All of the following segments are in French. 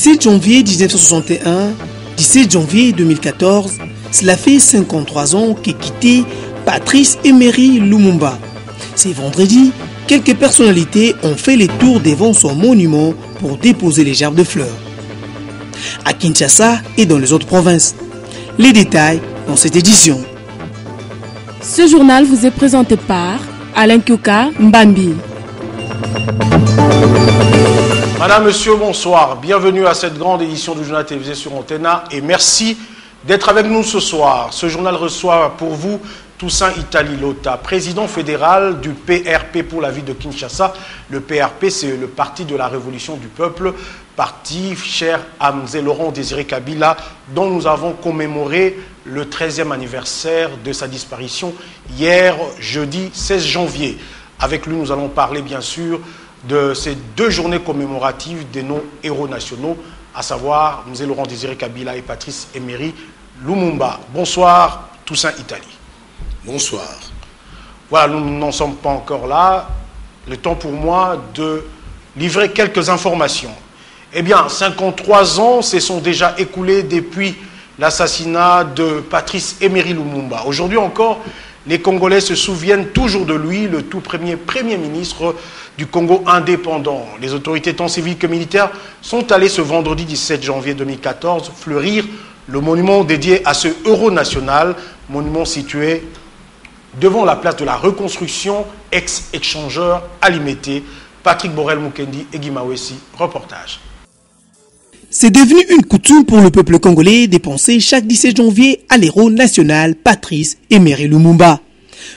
17 janvier 1961, 17 janvier 2014, cela fait 53 ans qu'est quitté Patrice Emery Lumumba. C'est vendredi, quelques personnalités ont fait les tours devant son monument pour déposer les gerbes de fleurs. À Kinshasa et dans les autres provinces. Les détails dans cette édition. Ce journal vous est présenté par Alain Kyoka Mbambi. Madame, Monsieur, bonsoir. Bienvenue à cette grande édition du journal télévisé sur Antena et merci d'être avec nous ce soir. Ce journal reçoit pour vous Toussaint Itali Lota, président fédéral du PRP pour la ville de Kinshasa. Le PRP, c'est le Parti de la Révolution du Peuple, parti cher à Mzee Laurent Désiré Kabila, dont nous avons commémoré le 13e anniversaire de sa disparition hier, jeudi 16 janvier. Avec lui, nous allons parler bien sûr de ces deux journées commémoratives des non-héros nationaux, à savoir Mzee Laurent Désiré Kabila et Patrice Emery Lumumba. Bonsoir, Toussaint Itali. Bonsoir. Voilà, nous n'en sommes pas encore là. Le temps pour moi de livrer quelques informations. Eh bien, 53 ans se sont déjà écoulés depuis l'assassinat de Patrice Emery Lumumba. Aujourd'hui encore, les Congolais se souviennent toujours de lui, le tout premier ministre du Congo indépendant. Les autorités tant civiles que militaires sont allées ce vendredi 17 janvier 2014 fleurir le monument dédié à ce héros national, monument situé devant la place de la reconstruction, ex-échangeur à Limete. Patrick Borel Mukendi et Guy Mawessi, reportage. C'est devenu une coutume pour le peuple congolais de penser chaque 17 janvier à l'héros national Patrice Emery Lumumba.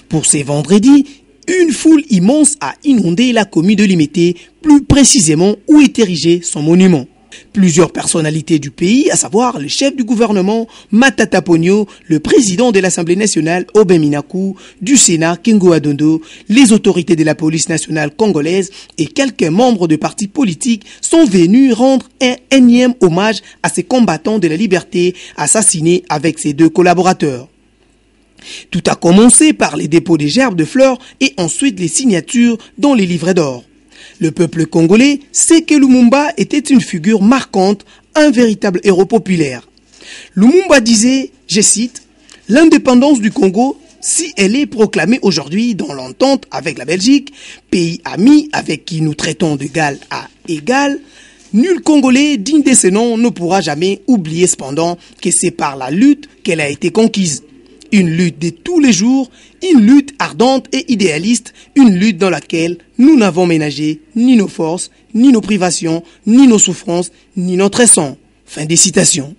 Pour ces vendredis, une foule immense a inondé la commune de Limete, plus précisément où est érigé son monument. Plusieurs personnalités du pays, à savoir le chef du gouvernement Matata Ponyo, le président de l'Assemblée nationale Aubin Minakou, du Sénat Kengo Adondo, les autorités de la police nationale congolaise et quelques membres de partis politiques sont venus rendre un énième hommage à ces combattants de la liberté assassinés avec ses deux collaborateurs. Tout a commencé par les dépôts des gerbes de fleurs et ensuite les signatures dans les livrets d'or. Le peuple congolais sait que Lumumba était une figure marquante, un véritable héros populaire. Lumumba disait, je cite, « L'indépendance du Congo, si elle est proclamée aujourd'hui dans l'entente avec la Belgique, pays ami avec qui nous traitons d'égal à égal, nul Congolais digne de ce nom ne pourra jamais oublier cependant que c'est par la lutte qu'elle a été conquise. Une lutte de tous les jours, une lutte ardente et idéaliste, une lutte dans laquelle nous n'avons ménagé ni nos forces, ni nos privations, ni nos souffrances, ni notre sang. » Fin des citations.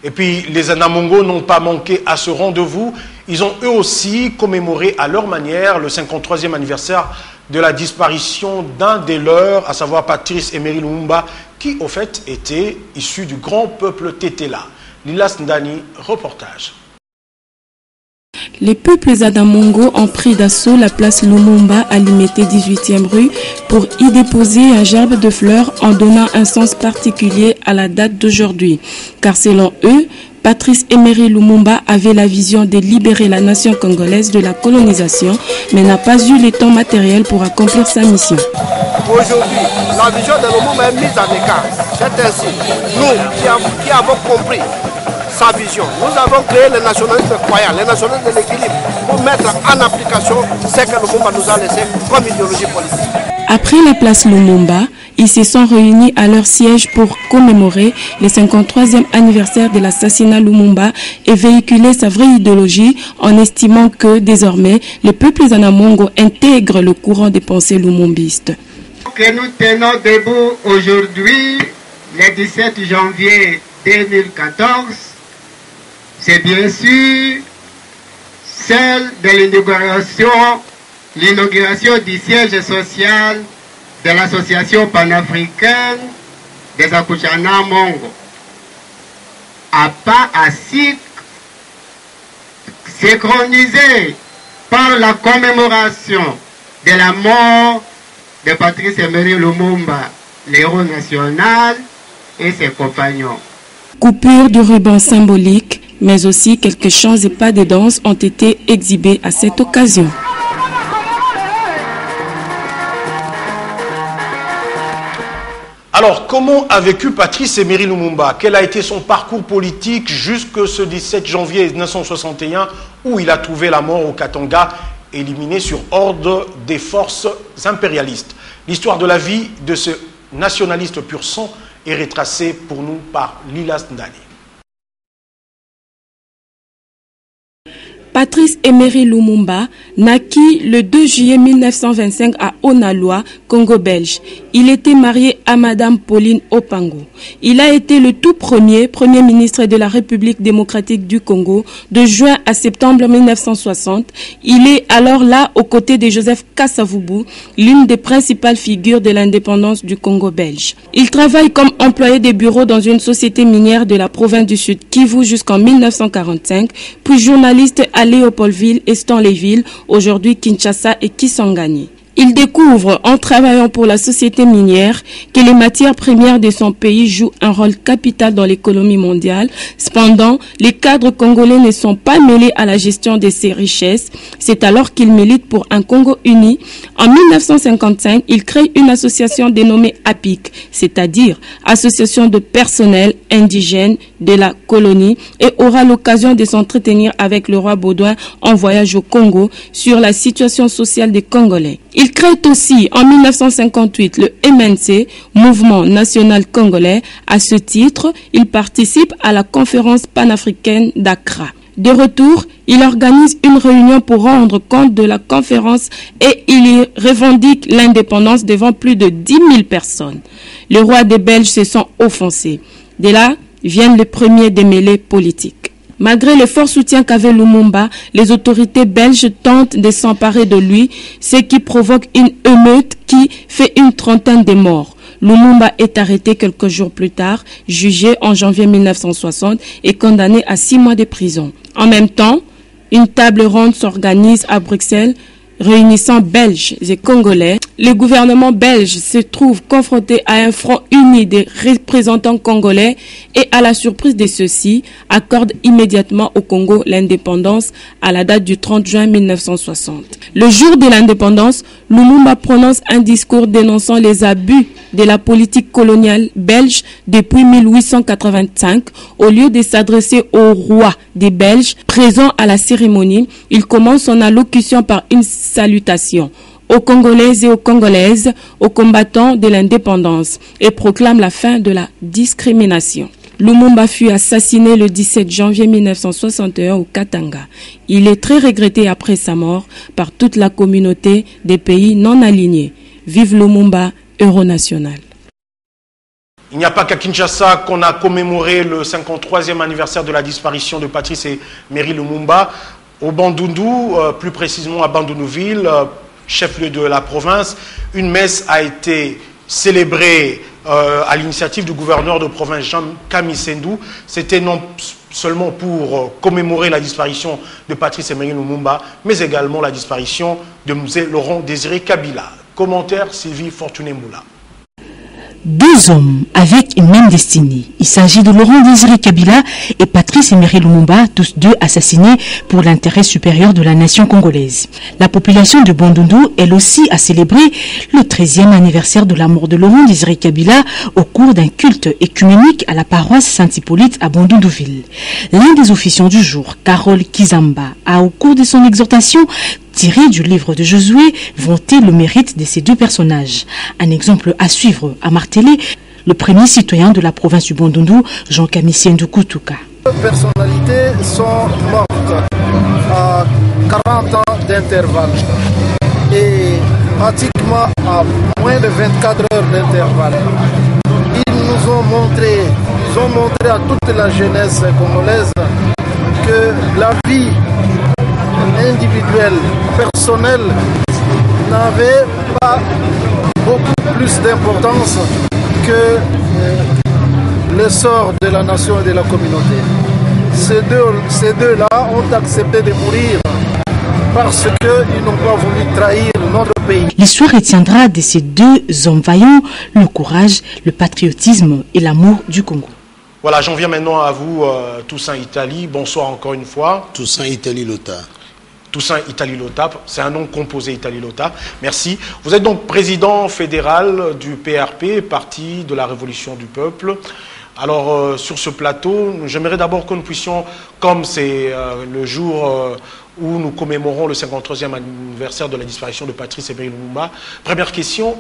Et puis, les Anamongo n'ont pas manqué à ce rendez-vous. Ils ont eux aussi commémoré à leur manière le 53e anniversaire de la disparition d'un des leurs, à savoir Patrice Emery Lumumba, qui au fait était issu du grand peuple Tétéla. Lilas Ndani, reportage. Les peuples Adamongo ont pris d'assaut la place Lumumba à Limete 18e rue pour y déposer un gerbe de fleurs en donnant un sens particulier à la date d'aujourd'hui. Car selon eux, Patrice Emery Lumumba avait la vision de libérer la nation congolaise de la colonisation, mais n'a pas eu le temps matériel pour accomplir sa mission. Aujourd'hui, la vision de Lumumba est mise en écart. C'est ainsi, nous qui avons compris sa vision, nous avons créé le nationalisme croyant, le nationalisme de l'équilibre, pour mettre en application ce que Lumumba nous a laissé comme idéologie politique. Après la place Lumumba, ils se sont réunis à leur siège pour commémorer le 53e anniversaire de l'assassinat Lumumba et véhiculer sa vraie idéologie en estimant que désormais les peuples Anamongo intègrent le courant des pensées lumumbistes. Que nous tenons debout aujourd'hui, le 17 janvier 2014, c'est bien sûr celle de l'inauguration du siège social de l'association panafricaine des Akuchana Mongo. À pas à SIC, synchronisé par la commémoration de la mort de Patrice Emery Lumumba, l'héros national et ses compagnons. Coupure de ruban symbolique, mais aussi quelques chants et pas de danse ont été exhibés à cette occasion. Alors, comment a vécu Patrice Emery Lumumba? Quel a été son parcours politique jusque ce 17 janvier 1961 où il a trouvé la mort au Katanga, éliminé sur ordre des forces impérialistes? L'histoire de la vie de ce nationaliste pur sang est retracée pour nous par Lilas Ndani. Patrice Emery Lumumba naquit le 2 juillet 1925 à Onaloa, Congo belge. Il était marié à Madame Pauline Opango. Il a été le tout premier ministre de la République démocratique du Congo de juin à septembre 1960. Il est alors là aux côtés de Joseph Kasavubu, l'une des principales figures de l'indépendance du Congo belge. Il travaille comme employé des bureaux dans une société minière de la province du Sud Kivu jusqu'en 1945, puis journaliste à Léopoldville et Stanleyville, aujourd'hui Kinshasa et Kisangani. Il découvre, en travaillant pour la société minière, que les matières premières de son pays jouent un rôle capital dans l'économie mondiale. Cependant, les cadres congolais ne sont pas mêlés à la gestion de ces richesses. C'est alors qu'il milite pour un Congo uni. En 1955, il crée une association dénommée APIC, c'est-à-dire Association de personnel indigène de la colonie, et aura l'occasion de s'entretenir avec le roi Baudouin en voyage au Congo sur la situation sociale des Congolais. Il crée aussi en 1958 le MNC, Mouvement National Congolais. À ce titre, il participe à la conférence panafricaine d'Accra. De retour, il organise une réunion pour rendre compte de la conférence et il y revendique l'indépendance devant plus de 10 000 personnes. Les rois des Belges se sont offensés. De là viennent les premiers démêlés politiques. Malgré le fort soutien qu'avait Lumumba, les autorités belges tentent de s'emparer de lui, ce qui provoque une émeute qui fait une trentaine de morts. Lumumba est arrêté quelques jours plus tard, jugé en janvier 1960 et condamné à 6 mois de prison. En même temps, une table ronde s'organise à Bruxelles, réunissant Belges et Congolais. Le gouvernement belge se trouve confronté à un front uni des représentants congolais et, à la surprise de ceux-ci, accorde immédiatement au Congo l'indépendance à la date du 30 juin 1960. Le jour de l'indépendance, Lumumba prononce un discours dénonçant les abus de la politique coloniale belge depuis 1885. Au lieu de s'adresser au roi des Belges présent à la cérémonie, il commence son allocution par une salutation aux Congolais et aux Congolaises, aux combattants de l'indépendance, et proclame la fin de la discrimination. Lumumba fut assassiné le 17 janvier 1961 au Katanga. Il est très regretté après sa mort par toute la communauté des pays non alignés. Vive Lumumba, héros national. Il n'y a pas qu'à Kinshasa qu'on a commémoré le 53e anniversaire de la disparition de Patrice Emery Lumumba. Au Bandundu, plus précisément à Bandundu-ville, chef-lieu de la province, une messe a été célébrée à l'initiative du gouverneur de province Jean Kamisendou. C'était non seulement pour commémorer la disparition de Patrice Emery Lumumba, mais également la disparition de M. Laurent Désiré Kabila. Commentaire Sylvie Fortuné-Moula. Deux hommes avec une même destinée. Il s'agit de Laurent Désiré Kabila et Patrice Emery Lumumba, tous deux assassinés pour l'intérêt supérieur de la nation congolaise. La population de Bandundu, elle aussi, a célébré le 13e anniversaire de la mort de Laurent Désiré Kabila au cours d'un culte écuménique à la paroisse Saint-Hippolyte à Bandundu-ville. L'un des officiants du jour, Carole Kizamba, a au cours de son exhortation tiré du livre de Josué, vanter le mérite de ces deux personnages. Un exemple à suivre, a martelé le premier citoyen de la province du Bandundu, Jean Kamisendou Kutuka. Les personnalités sont mortes à 40 ans d'intervalle et pratiquement à moins de 24 heures d'intervalle. Ils nous ont montré à toute la jeunesse congolaise que la vie individuelle, personnelle, n'avait pas beaucoup plus d'importance que le sort de la nation et de la communauté. Ces deux-là ont accepté de mourir parce qu'ils n'ont pas voulu trahir notre pays. L'histoire retiendra de ces deux hommes vaillants le courage, le patriotisme et l'amour du Congo. Voilà, j'en viens maintenant à vous, Toussaint Italie. Bonsoir encore une fois. Toussaint Italie Lota. Toussaint Itali Lota, c'est un nom composé Itali Lota. Merci. Vous êtes donc président fédéral du PRP, Parti de la Révolution du Peuple. Alors, sur ce plateau, j'aimerais d'abord que nous puissions, comme c'est le jour où nous commémorons le 53e anniversaire de la disparition de Patrice Emery Lumumba. Première question,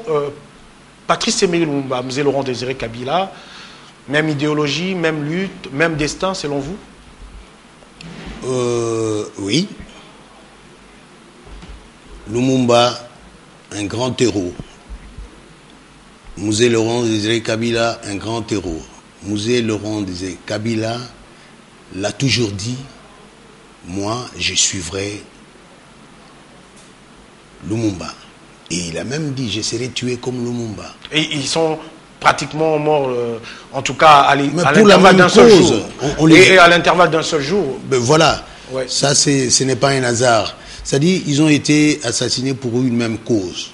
Patrice Emery Lumumba, M. Laurent Désiré Kabila, même idéologie, même lutte, même destin selon vous? Oui. Lumumba, un grand héros. M. Laurent Désiré Kabila, un grand héros. M. Laurent Désiré Kabila l'a toujours dit, moi je suivrai Lumumba. Et il a même dit, je serai tué comme Lumumba. Et ils sont pratiquement morts, en tout cas à l'intervalle d'un seul jour. Et à l'intervalle d'un seul jour. Ben voilà, ouais. Ça ce n'est pas un hasard. C'est-à-dire ils ont été assassinés pour une même cause.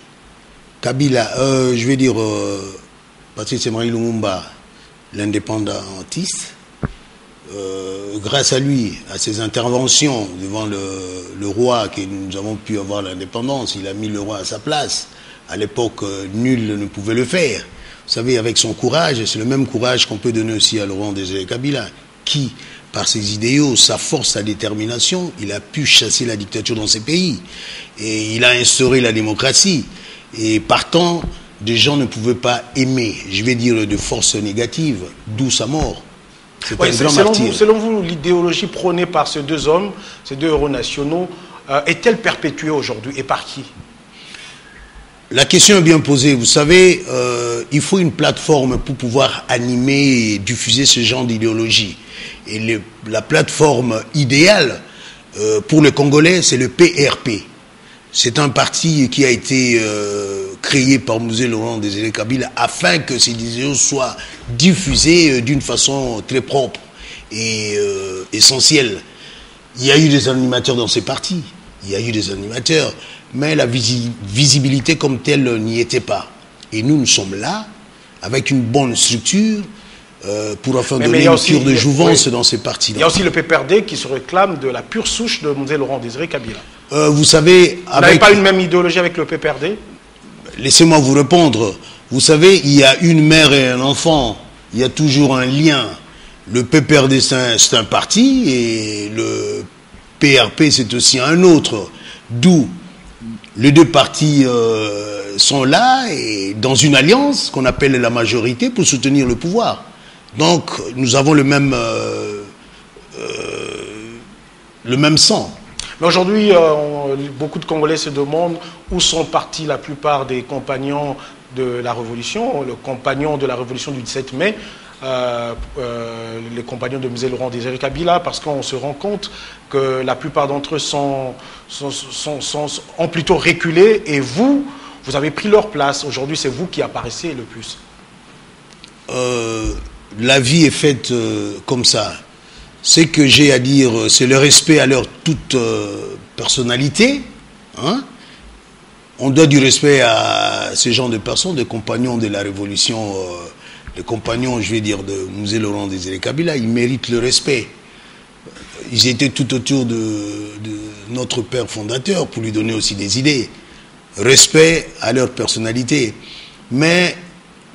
Kabila, je vais dire, Patrice Emery Lumumba, l'indépendantiste, grâce à lui, à ses interventions devant le roi, que nous avons pu avoir l'indépendance, il a mis le roi à sa place. À l'époque, nul ne pouvait le faire. Vous savez, avec son courage, c'est le même courage qu'on peut donner aussi à Laurent Désiré Kabila, qui, par ses idéaux, sa force, sa détermination, il a pu chasser la dictature dans ses pays. Et il a instauré la démocratie. Et partant, des gens ne pouvaient pas aimer, je vais dire, de force négative, d'où sa mort. C'est un grand martyr. Selon vous, l'idéologie prônée par ces deux hommes, ces deux héros nationaux, est-elle perpétuée aujourd'hui et par qui? La question est bien posée. Vous savez, il faut une plateforme pour pouvoir animer et diffuser ce genre d'idéologie. Et la plateforme idéale pour les Congolais, c'est le PRP. C'est un parti qui a été créé par M. Laurent Désiré Kabila afin que ces idéaux soient diffusés d'une façon très propre et essentielle. Il y a eu des animateurs dans ces partis. Il y a eu des animateurs. Mais la visibilité comme telle n'y était pas. Et nous sommes là, avec une bonne structure, pour enfin donner une cure de jouvence dans ces partis-là. Il y a aussi le PPRD qui se réclame de la pure souche de M. Laurent Désiré Kabila. Vous savez... Vous n'avez pas une même idéologie avec le PPRD? Laissez-moi vous répondre. Vous savez, il y a une mère et un enfant. Il y a toujours un lien. Le PPRD, c'est un parti, et le PRP, c'est aussi un autre. D'où les deux partis sont là, et dans une alliance qu'on appelle la majorité pour soutenir le pouvoir. Donc, nous avons le même sang. Mais aujourd'hui, beaucoup de Congolais se demandent où sont partis la plupart des compagnons de la Révolution, le compagnon de la Révolution du 17 mai, les compagnons de M. Laurent Désiré Kabila, parce qu'on se rend compte que la plupart d'entre eux ont plutôt reculé, et vous avez pris leur place. Aujourd'hui, c'est vous qui apparaissez le plus. La vie est faite comme ça. Ce que j'ai à dire, c'est le respect à leur toute personnalité. Hein? On doit du respect à ces gens de personnes, des compagnons de la Révolution, les compagnons, je vais dire, de M. Laurent Désiré Kabila. Ils méritent le respect. Ils étaient tout autour de notre père fondateur pour lui donner aussi des idées. Respect à leur personnalité. Mais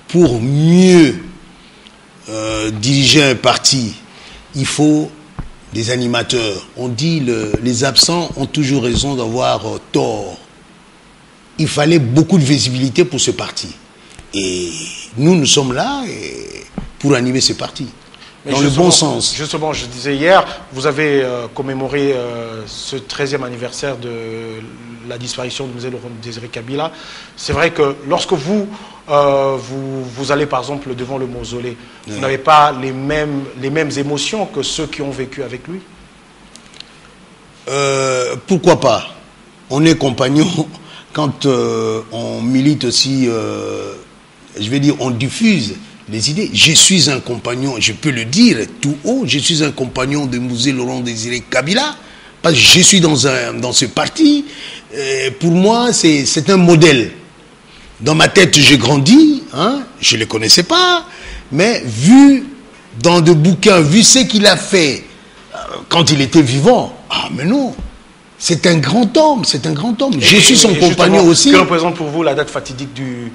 pour mieux diriger un parti, il faut des animateurs. On dit les absents ont toujours raison d'avoir tort. Il fallait beaucoup de visibilité pour ce parti. Et nous sommes là pour animer ce parti. Dans le bon sens. Justement, je disais hier, vous avez commémoré ce 13e anniversaire de la disparition de M. Laurent Désiré Kabila. C'est vrai que lorsque vous allez par exemple devant le mausolée, vous n'avez pas les mêmes émotions que ceux qui ont vécu avec lui? Pourquoi pas? On est compagnons quand on milite aussi, je vais dire, on diffuse les idées. Je suis un compagnon, je peux le dire tout haut, je suis un compagnon de M. Laurent Désiré Kabila, parce que je suis dans ce parti. Pour moi, c'est un modèle. Dans ma tête, j'ai grandi, hein, je ne le connaissais pas, mais vu dans des bouquins, vu ce qu'il a fait quand il était vivant, ah mais non, C'est un grand homme, c'est un grand homme. Je suis son compagnon aussi. Que représente pour vous la date fatidique du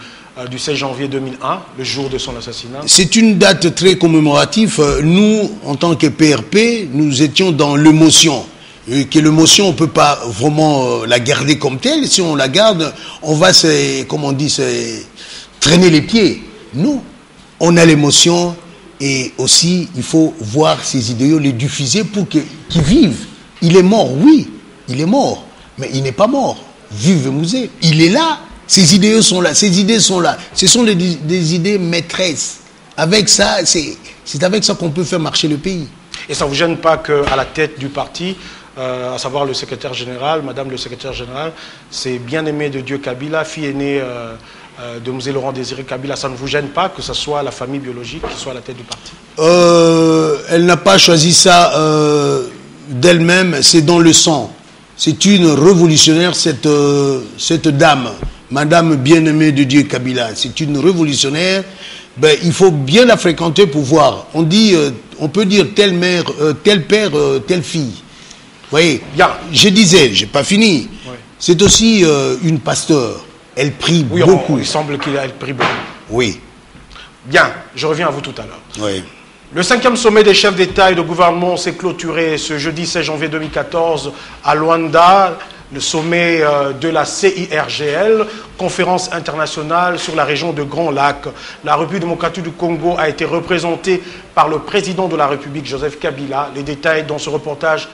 16 janvier 2001, le jour de son assassinat? C'est une date très commémorative. Nous, en tant que PRP, nous étions dans l'émotion. Et que l'émotion, on ne peut pas vraiment la garder comme telle. Si on la garde, on va traîner les pieds. Nous, on a l'émotion et aussi, il faut voir ces idéaux, les diffuser pour qu'ils vivent. Il est mort, oui, il est mort, mais il n'est pas mort. Vive le musée, il est là. Ces idéaux sont là, ces idées sont là. Ce sont des idées maîtresses. Avec ça, c'est avec ça qu'on peut faire marcher le pays. Et ça ne vous gêne pas qu'à la tête du parti, à savoir le secrétaire général, madame le secrétaire général, c'est bien-aimé de Dieu Kabila, fille aînée de Mzee Laurent Désiré Kabila, ça ne vous gêne pas que ce soit la famille biologique qui soit à la tête du parti? Elle n'a pas choisi ça d'elle-même, c'est dans le sang. C'est une révolutionnaire, cette dame, madame bien-aimée de Dieu Kabila. C'est une révolutionnaire. Ben, il faut bien la fréquenter pour voir. On peut dire telle mère, tel père, telle fille. Vous voyez, je disais, j'ai pas fini. Oui. C'est aussi une pasteur. Elle prie beaucoup. Il semble qu'elle prie beaucoup. Oui. Bien, je reviens à vous tout à l'heure. Oui. Le 5e sommet des chefs d'État et de gouvernement s'est clôturé ce jeudi 16 janvier 2014 à Luanda, le sommet de la CIRGL, conférence internationale sur la région de Grand Lac. La République démocratique du Congo a été représentée par le président de la République, Joseph Kabila. Les détails dans ce reportage.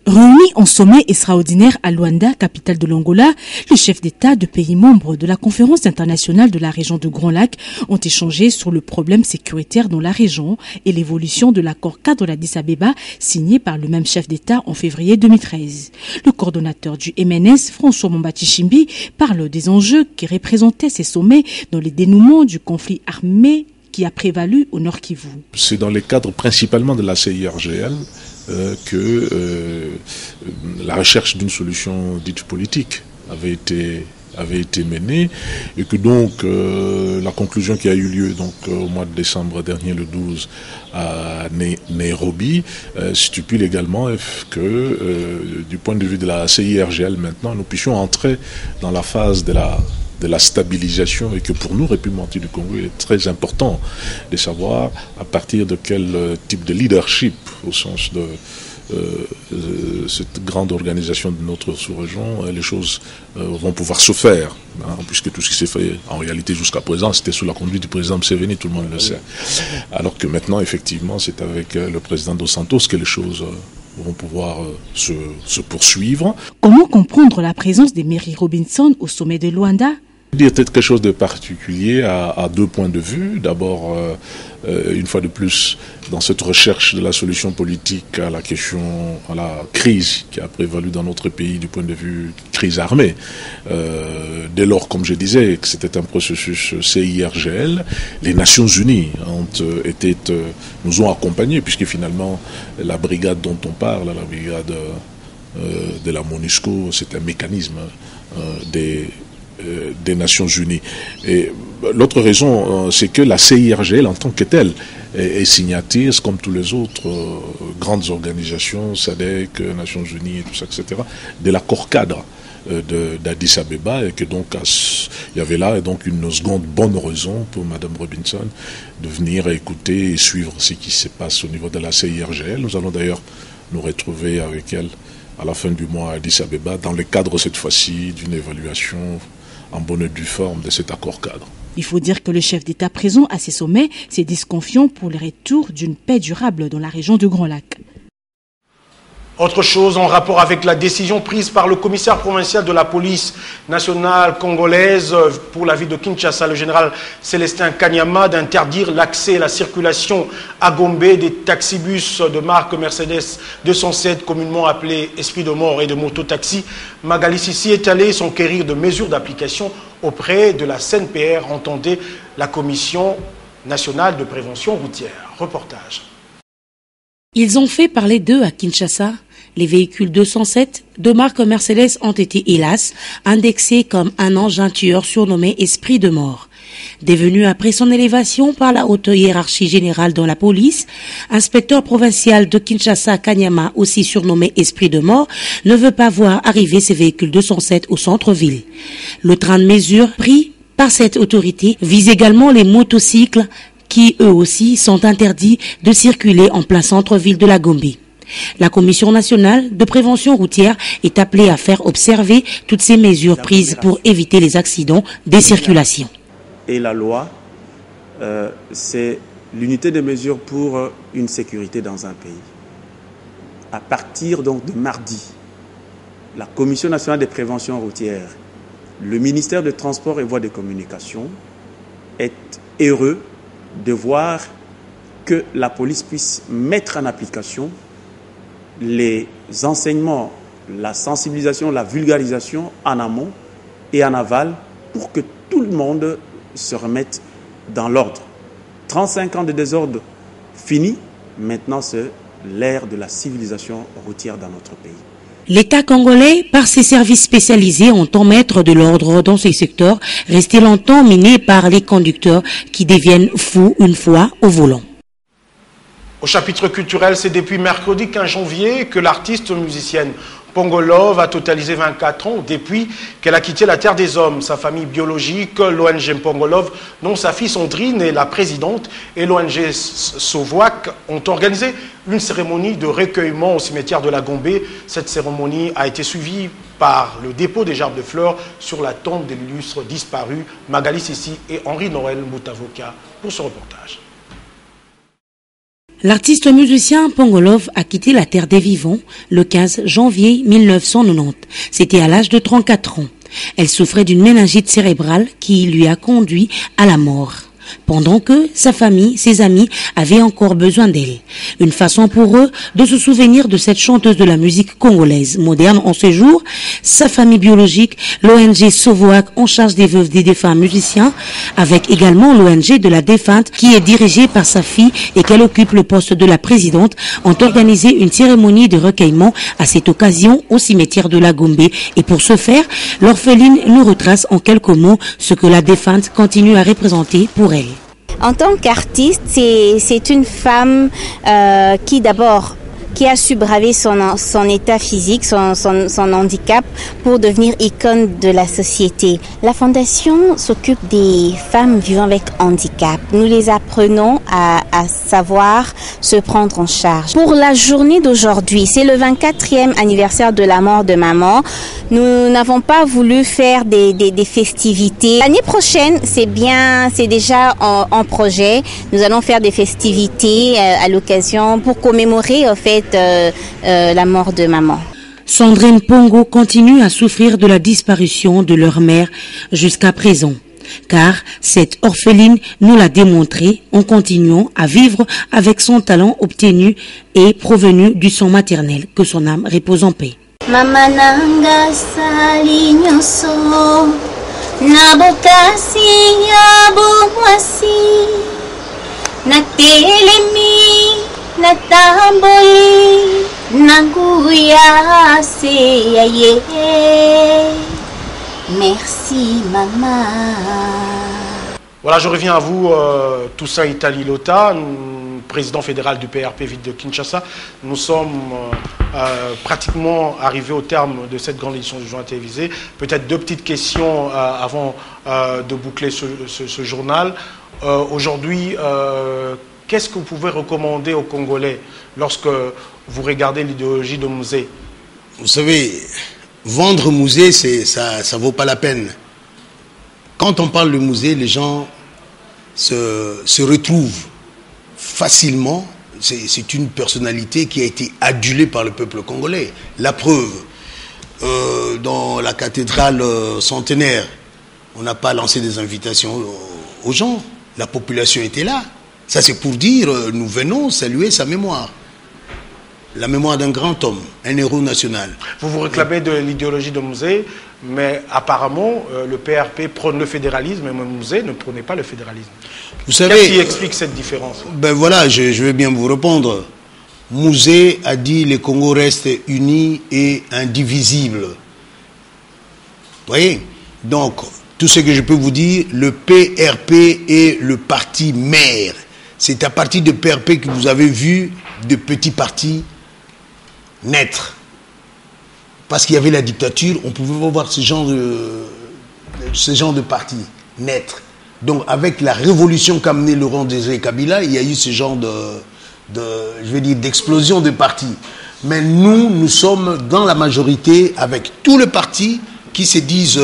Réunis en sommet extraordinaire à Luanda, capitale de l'Angola, les chefs d'État de pays membres de la conférence internationale de la région de Grand Lac ont échangé sur le problème sécuritaire dans la région et l'évolution de l'accord cadre d'Addis Abeba signé par le même chef d'État en février 2013. Le coordonnateur du MNS, François Mombachi-Chimbi, parle des enjeux qui représentaient ces sommets dans le dénouement du conflit armé qui a prévalu au Nord Kivu. C'est dans le cadre principalement de la CIRGL que la recherche d'une solution dite politique avait été menée et que donc la conclusion qui a eu lieu donc au mois de décembre dernier, le 12, à Nairobi, stipule également que du point de vue de la CIRGL maintenant, nous puissions entrer dans la phase de la stabilisation et que pour nous, République du Congo, il est très important de savoir à partir de quel type de leadership, au sens de cette grande organisation de notre sous-région, les choses vont pouvoir se faire, hein, puisque tout ce qui s'est fait en réalité jusqu'à présent, c'était sous la conduite du président Museveni, tout le monde le sait. Alors que maintenant, effectivement, c'est avec le président Dos Santos que les choses vont pouvoir se poursuivre. Comment comprendre la présence de Mary Robinson au sommet de Luanda? Il y a peut-être quelque chose de particulier à deux points de vue. D'abord, une fois de plus, dans cette recherche de la solution politique à la crise qui a prévalu dans notre pays du point de vue crise armée. Dès lors, comme je disais, que c'était un processus CIRGL, les Nations Unies nous ont accompagnés, puisque finalement, la brigade dont on parle, la brigade de la MONUSCO, c'est un mécanisme des Nations Unies. Et l'autre raison, c'est que la CIRGL en tant que telle est signataire, comme tous les autres grandes organisations, SADC, Nations Unies, et tout ça, etc., de l'accord cadre d'Addis Abeba, et que donc il y avait là donc une seconde bonne raison pour Madame Robinson de venir écouter et suivre ce qui se passe au niveau de la CIRGL. Nous allons d'ailleurs nous retrouver avec elle à la fin du mois à Addis Abeba, dans le cadre cette fois-ci d'une évaluation en bonne et due forme de cet accord cadre. Il faut dire que le chef d'État présent à ces sommets s'est dit confiant pour le retour d'une paix durable dans la région de Grand Lac. Autre chose en rapport avec la décision prise par le commissaire provincial de la police nationale congolaise pour la ville de Kinshasa, le général Célestin Kanyama, d'interdire l'accès et la circulation à Gombe des taxibus de marque Mercedes 207, communément appelés Esprit de Mort et de mototaxi. Magali Sissi est allé s'enquérir de mesures d'application auprès de la CNPR, entendait la Commission nationale de prévention routière. Reportage. Ils ont fait parler d'eux à Kinshasa. Les véhicules 207 de marque Mercedes ont été, hélas, indexés comme un engin tueur surnommé Esprit de Mort. Devenu après son élévation par la haute hiérarchie générale dans la police, inspecteur provincial de Kinshasa, Kanyama, aussi surnommé Esprit de mort, ne veut pas voir arriver ces véhicules 207 au centre-ville. Le train de mesure pris par cette autorité vise également les motocycles qui, eux aussi, sont interdits de circuler en plein centre-ville de la Gombe. La Commission nationale de prévention routière est appelée à faire observer toutes ces mesures prises pour éviter les accidents des circulations. Et la loi, c'est l'unité de mesure pour une sécurité dans un pays. À partir donc de mardi, la Commission nationale de prévention routière, le ministère des Transports et Voies de Communication est heureux de voir que la police puisse mettre en application les enseignements, la sensibilisation, la vulgarisation en amont et en aval pour que tout le monde se remette dans l'ordre. 35 ans de désordre fini, maintenant c'est l'ère de la civilisation routière dans notre pays. L'État congolais, par ses services spécialisés, entend mettre de l'ordre dans ces secteurs, restés longtemps minés par les conducteurs qui deviennent fous une fois au volant. Au chapitre culturel, c'est depuis mercredi 15 janvier que l'artiste musicienne Pongolov a totalisé 24 ans depuis qu'elle a quitté la terre des hommes. Sa famille biologique, l'ONG Pongolov, dont sa fille Sandrine est la présidente, et l'ONG Sovoak ont organisé une cérémonie de recueillement au cimetière de la Gombe. Cette cérémonie a été suivie par le dépôt des gerbes de fleurs sur la tombe de l'illustre disparu Magali Sissi et Henri Noël Moutavoka pour ce reportage. L'artiste musicien Pongolov a quitté la terre des vivants le 15 janvier 1990. C'était à l'âge de 34 ans. Elle souffrait d'une méningite cérébrale qui lui a conduit à la mort. Pendant que sa famille, ses amis avaient encore besoin d'elle. Une façon pour eux de se souvenir de cette chanteuse de la musique congolaise moderne en ce jour. Sa famille biologique, l'ONG Sovoak en charge des veuves des défunts musiciens, avec également l'ONG de la défunte qui est dirigée par sa fille et qu'elle occupe le poste de la présidente, ont organisé une cérémonie de recueillement à cette occasion au cimetière de la Gombe. Et pour ce faire, l'orpheline nous retrace en quelques mots ce que la défunte continue à représenter pour elle. En tant qu'artiste, c'est une femme qui a su braver son état physique, son handicap pour devenir icône de la société. La Fondation s'occupe des femmes vivant avec handicap. Nous les apprenons à savoir se prendre en charge. Pour la journée d'aujourd'hui, c'est le 24e anniversaire de la mort de maman. Nous n'avons pas voulu faire des festivités. L'année prochaine, c'est déjà en projet. Nous allons faire des festivités à l'occasion pour commémorer en fait la mort de maman. Sandrine Pongo continue à souffrir de la disparition de leur mère jusqu'à présent. Car cette orpheline nous l'a démontré en continuant à vivre avec son talent obtenu et provenu du sang maternel. Que son âme repose en paix. Mama nanga sali nyoso nabokasi yabomwasi natelemi natamboli nanguya seyaye. Merci maman. Voilà, je reviens à vous, Toussaint Itali Lota, président fédéral du PRP Ville de Kinshasa. Nous sommes pratiquement arrivés au terme de cette grande édition du journal télévisé. Peut-être deux petites questions avant de boucler ce journal. Aujourd'hui, qu'est-ce que vous pouvez recommander aux Congolais lorsque vous regardez l'idéologie de Musée? Vous savez, vendre Musée, ça vaut pas la peine. Quand on parle de Musée, les gens se retrouvent facilement. C'est une personnalité qui a été adulée par le peuple congolais. La preuve, dans la cathédrale centenaire, on n'a pas lancé des invitations aux gens. La population était là. Ça, c'est pour dire, nous venons saluer sa mémoire. La mémoire d'un grand homme, un héros national. Vous vous réclamez de l'idéologie de Musée, mais apparemment, le PRP prône le fédéralisme, et Musée ne prônait pas le fédéralisme. Vous savez, qu'est-ce qui explique cette différence? Ben voilà, je vais bien vous répondre. Musée a dit les Congos restent unis et indivisibles. Vous voyez? Donc, tout ce que je peux vous dire, le PRP est le parti mère. C'est à partir de PRP que vous avez vu de petits partis naître. Parce qu'il y avait la dictature, on pouvait pas voir ce genre de parti naître. Donc avec la révolution qu'a amené Laurent Désiré Kabila, il y a eu ce genre d'explosion de partis. Mais nous sommes dans la majorité avec tous les partis qui se disent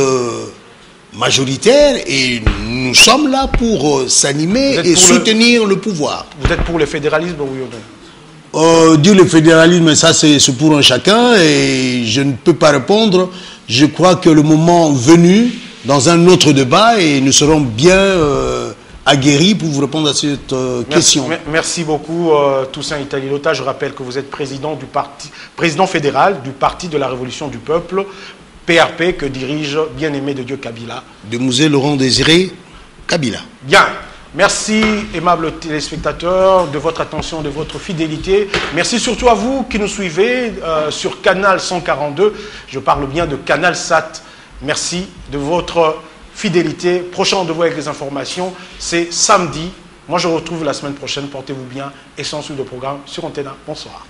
majoritaires et nous sommes là pour s'animer et soutenir le pouvoir. Vous êtes pour le fédéralisme, oui ou non? Dire le fédéralisme, ça c'est pour un chacun et je ne peux pas répondre. Je crois que le moment venu, dans un autre débat, et nous serons bien aguerris pour vous répondre à cette question. Merci beaucoup Toussaint Itali Lota. Je rappelle que vous êtes président fédéral du Parti de la Révolution du Peuple, PRP, que dirige bien-aimé de Dieu Kabila. De Musée Laurent Désiré Kabila. Bien. Merci, aimables téléspectateurs, de votre attention, de votre fidélité. Merci surtout à vous qui nous suivez sur Canal 142. Je parle bien de Canal Sat. Merci de votre fidélité. Prochain rendez-vous avec les informations, c'est samedi. Moi, je vous retrouve la semaine prochaine. Portez-vous bien et sans suite de programme sur Antena. Bonsoir.